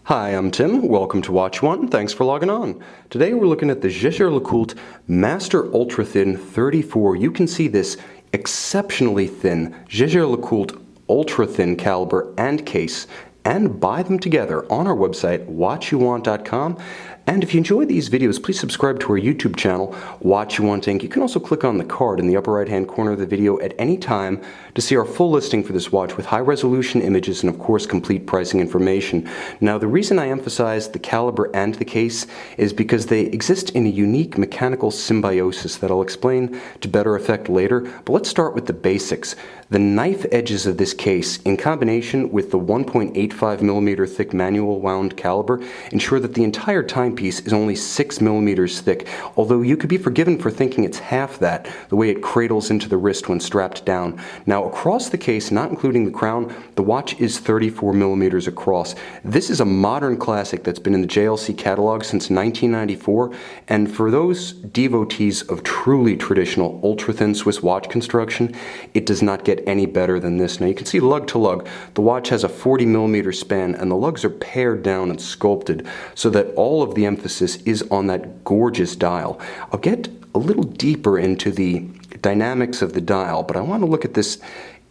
Hi, I'm Tim. Welcome to Watch One. Thanks for logging on. Today we're looking at the Jaeger-LeCoultre Master Ultra Thin 34. You can see this exceptionally thin Jaeger-LeCoultre Ultra Thin caliber and case and buy them together on our website, watchyouwant.com. And if you enjoy these videos, please subscribe to our YouTube channel, Watch You Want Inc. You can also click on the card in the upper right-hand corner of the video at any time to see our full listing for this watch with high-resolution images and, of course, complete pricing information. Now, the reason I emphasize the caliber and the case is because they exist in a unique mechanical symbiosis that I'll explain to better effect later. But let's start with the basics. The knife edges of this case, in combination with the 1.85mm thick manual wound caliber, ensure that the entire timepiece is only 6mm thick, although you could be forgiven for thinking it's half that, the way it cradles into the wrist when strapped down. Now, across the case, not including the crown, the watch is 34mm across. This is a modern classic that's been in the JLC catalog since 1994, and for those devotees of truly traditional ultra-thin Swiss watch construction, it does not get any better than this. Now, you can see lug to lug, the watch has a 40mm span, and the lugs are pared down and sculpted so that all of the emphasis is on that gorgeous dial. I'll get a little deeper into the dynamics of the dial, but I want to look at this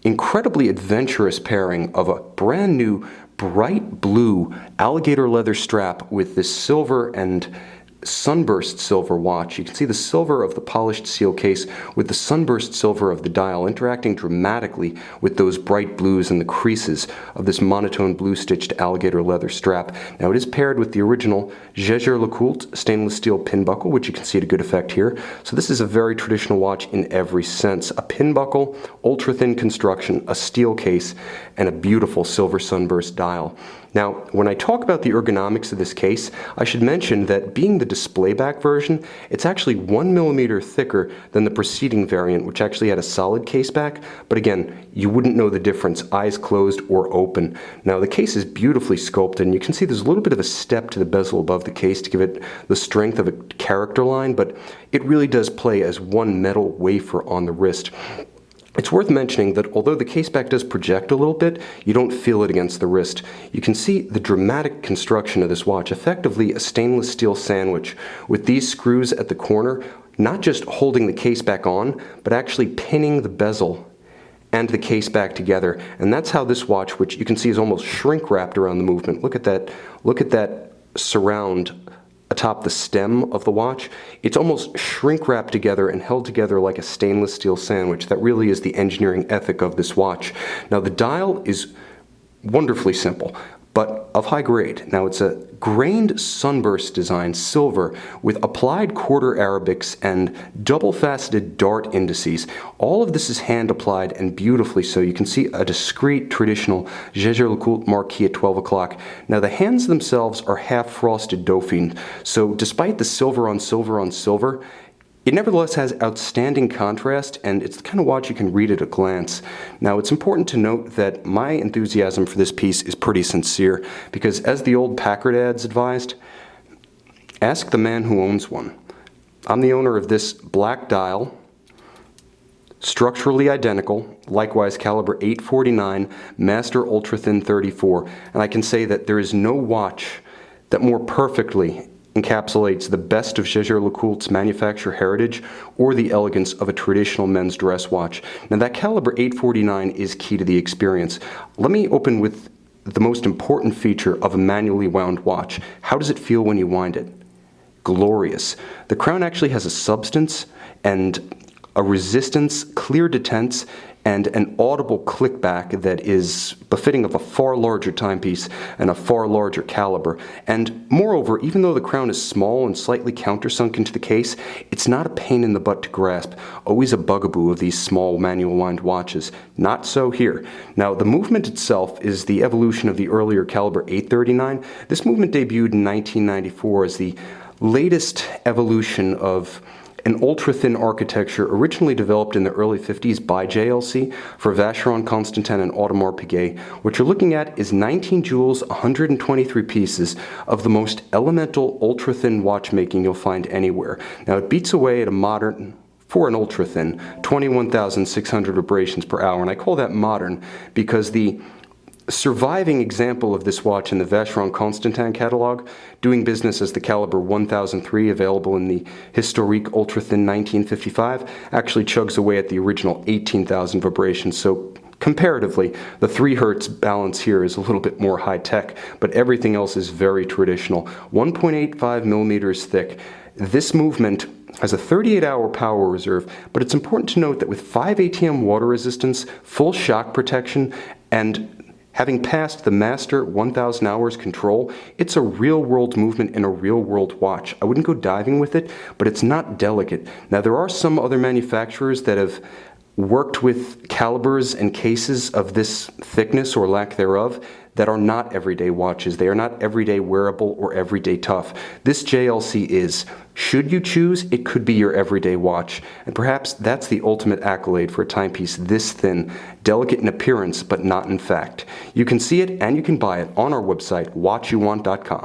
incredibly adventurous pairing of a brand new bright blue alligator leather strap with this silver and sunburst silver watch. You can see the silver of the polished seal case with the sunburst silver of the dial interacting dramatically with those bright blues and the creases of this monotone blue stitched alligator leather strap. Now, it is paired with the original Jaeger-LeCoultre stainless steel pin buckle, which you can see to good effect here. So this is a very traditional watch in every sense. A pin buckle, ultra thin construction, a steel case, and a beautiful silver sunburst dial. Now, when I talk about the ergonomics of this case, I should mention that being the display back version, it's actually 1mm thicker than the preceding variant, which actually had a solid case back, but again, you wouldn't know the difference, eyes closed or open. Now, the case is beautifully sculpted, and you can see there's a little bit of a step to the bezel above the case to give it the strength of a character line, but it really does play as one metal wafer on the wrist. It's worth mentioning that although the caseback does project a little bit, you don't feel it against the wrist. You can see the dramatic construction of this watch, effectively a stainless steel sandwich, with these screws at the corner, not just holding the case back on, but actually pinning the bezel and the case back together. And that's how this watch, which you can see is almost shrink wrapped around the movement. Look at that surround atop the stem of the watch. It's almost shrink wrapped together and held together like a stainless steel sandwich. That really is the engineering ethic of this watch. Now, the dial is wonderfully simple, but of high grade. Now, it's a grained sunburst design, silver, with applied quarter Arabics and double-faceted dart indices. All of this is hand-applied and beautifully so. You can see a discreet traditional Jaeger-LeCoultre marquee at 12 o'clock. Now, the hands themselves are half-frosted Dauphine, so despite the silver on silver on silver, it nevertheless has outstanding contrast, and it's the kind of watch you can read at a glance. Now, it's important to note that my enthusiasm for this piece is pretty sincere, because as the old Packard ads advised, ask the man who owns one. I'm the owner of this black dial, structurally identical, likewise caliber 849, Master Ultra Thin 34, and I can say that there is no watch that more perfectly encapsulates the best of Jaeger-LeCoultre's manufacturer heritage or the elegance of a traditional men's dress watch. Now, that caliber 849 is key to the experience. Let me open with the most important feature of a manually wound watch. How does it feel when you wind it? Glorious. The crown actually has a substance and a resistance, clear to tense, and an audible click back that is befitting of a far larger timepiece and a far larger caliber. And moreover, even though the crown is small and slightly countersunk into the case, it's not a pain in the butt to grasp, always a bugaboo of these small manual wind watches. Not so here. Now, the movement itself is the evolution of the earlier caliber 839. This movement debuted in 1994 as the latest evolution of an ultra-thin architecture originally developed in the early 50s by JLC for Vacheron Constantin and Audemars Piguet. What you're looking at is 19 jewels, 123 pieces of the most elemental ultra-thin watchmaking you'll find anywhere. Now, it beats away at a modern, for an ultra-thin, 21,600 vibrations per hour, and I call that modern because the surviving example of this watch in the Vacheron Constantin catalog, doing business as the caliber 1003 available in the Historique Ultra Thin 1955, actually chugs away at the original 18,000 vibrations, so comparatively, the 3 Hz balance here is a little bit more high-tech, but everything else is very traditional. 1.85 millimeters thick. This movement has a 38-hour power reserve, but it's important to note that with 5 ATM water resistance, full shock protection, and having passed the master 1000 hours control, it's a real-world movement and a real-world watch. I wouldn't go diving with it, but it's not delicate. Now, there are some other manufacturers that have worked with calibers and cases of this thickness or lack thereof that are not everyday watches. They are not everyday wearable or everyday tough. This JLC is. Should you choose, it could be your everyday watch. And perhaps that's the ultimate accolade for a timepiece this thin, delicate in appearance but not in fact. You can see it and you can buy it on our website, watchyouwant.com.